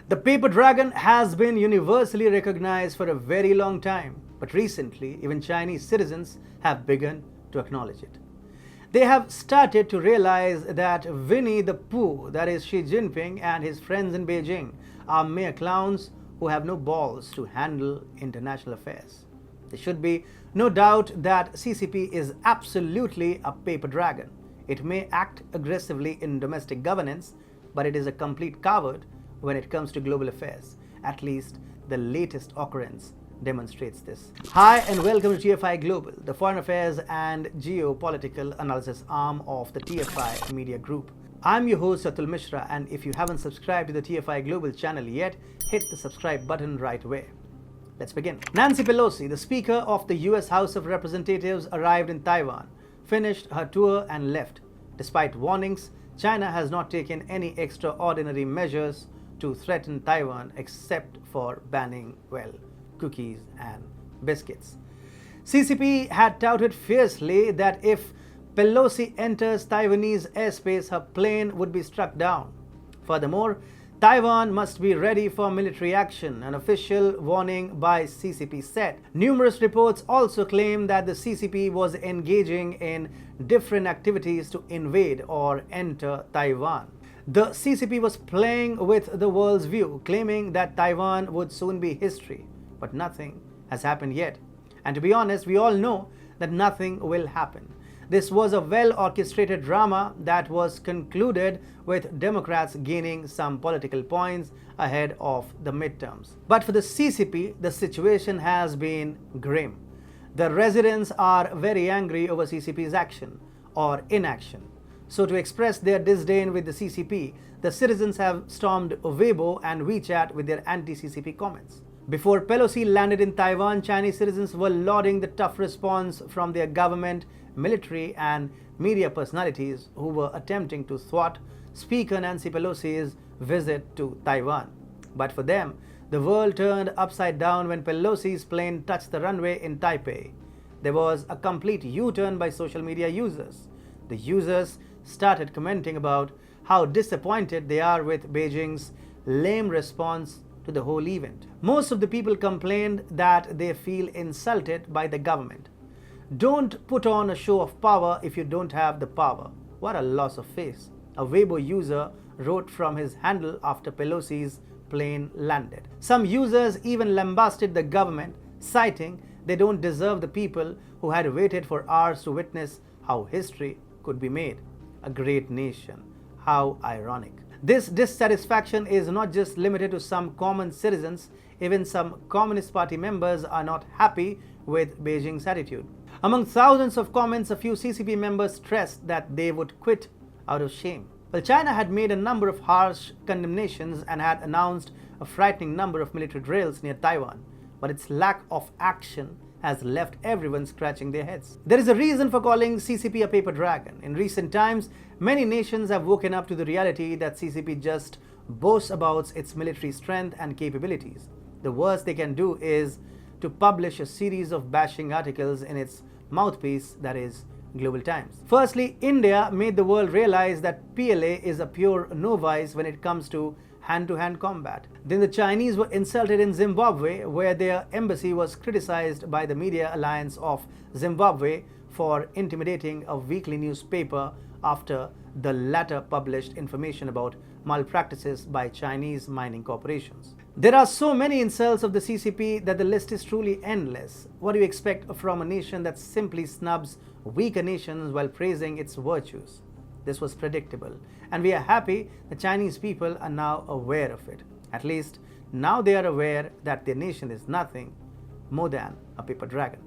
The paper dragon has been universally recognized for a very long time, but recently even Chinese citizens have begun to acknowledge it. They have started to realize that Winnie the Pooh, that is Xi Jinping and his friends in Beijing, are mere clowns who have no balls to handle international affairs. There should be no doubt that CCP is absolutely a paper dragon. It may act aggressively in domestic governance, but it is a complete coward when it comes to global affairs. At least the latest occurrence demonstrates this. Hi and welcome to TFI Global, the foreign affairs and geopolitical analysis arm of the TFI Media Group. I'm your host Atul Mishra, and if you haven't subscribed to the TFI Global channel yet, hit the subscribe button right away. Let's begin. Nancy Pelosi, the Speaker of the US House of Representatives, arrived in Taiwan, finished her tour and left. Despite warnings, China has not taken any extraordinary measures to threaten Taiwan except for banning, cookies and biscuits. CCP had touted fiercely that if Pelosi enters Taiwanese airspace, her plane would be struck down. Furthermore, Taiwan must be ready for military action, an official warning by CCP said. Numerous reports also claim that the CCP was engaging in different activities to invade or enter Taiwan. The CCP was playing with the world's view, claiming that Taiwan would soon be history, but nothing has happened yet. And to be honest, we all know that nothing will happen. This was a well-orchestrated drama that was concluded with Democrats gaining some political points ahead of the midterms. But for the CCP, the situation has been grim. The residents are very angry over CCP's action or inaction. So to express their disdain with the CCP, the citizens have stormed Weibo and WeChat with their anti-CCP comments. Before Pelosi landed in Taiwan, Chinese citizens were lauding the tough response from their government, military and media personalities who were attempting to thwart Speaker Nancy Pelosi's visit to Taiwan. But for them, the world turned upside down when Pelosi's plane touched the runway in Taipei. There was a complete U-turn by social media users. The users started commenting about how disappointed they are with Beijing's lame response to the whole event. Most of the people complained that they feel insulted by the government. Don't put on a show of power if you don't have the power. What a loss of face, a Weibo user wrote from his handle after Pelosi's plane landed. Some users even lambasted the government, citing they don't deserve the people who had waited for hours to witness how history could be made. A great nation. How ironic. This dissatisfaction is not just limited to some common citizens. Even some Communist Party members are not happy with Beijing's attitude. Among thousands of comments, a few CCP members stressed that they would quit out of shame. Well, China had made a number of harsh condemnations and had announced a frightening number of military drills near Taiwan, but its lack of action has left everyone scratching their heads. There is a reason for calling CCP a paper dragon. In recent times, many nations have woken up to the reality that CCP just boasts about its military strength and capabilities. The worst they can do is to publish a series of bashing articles in its mouthpiece, that is Global Times. Firstly, India made the world realize that PLA is a pure novice when it comes to hand-to-hand combat. Then the Chinese were insulted in Zimbabwe, where their embassy was criticized by the Media Alliance of Zimbabwe for intimidating a weekly newspaper after the latter published information about malpractices by Chinese mining corporations. There are so many insults of the CCP that the list is truly endless. What do you expect from a nation that simply snubs weaker nations while praising its virtues? This was predictable, and we are happy the Chinese people are now aware of it. At least now they are aware that their nation is nothing more than a paper dragon.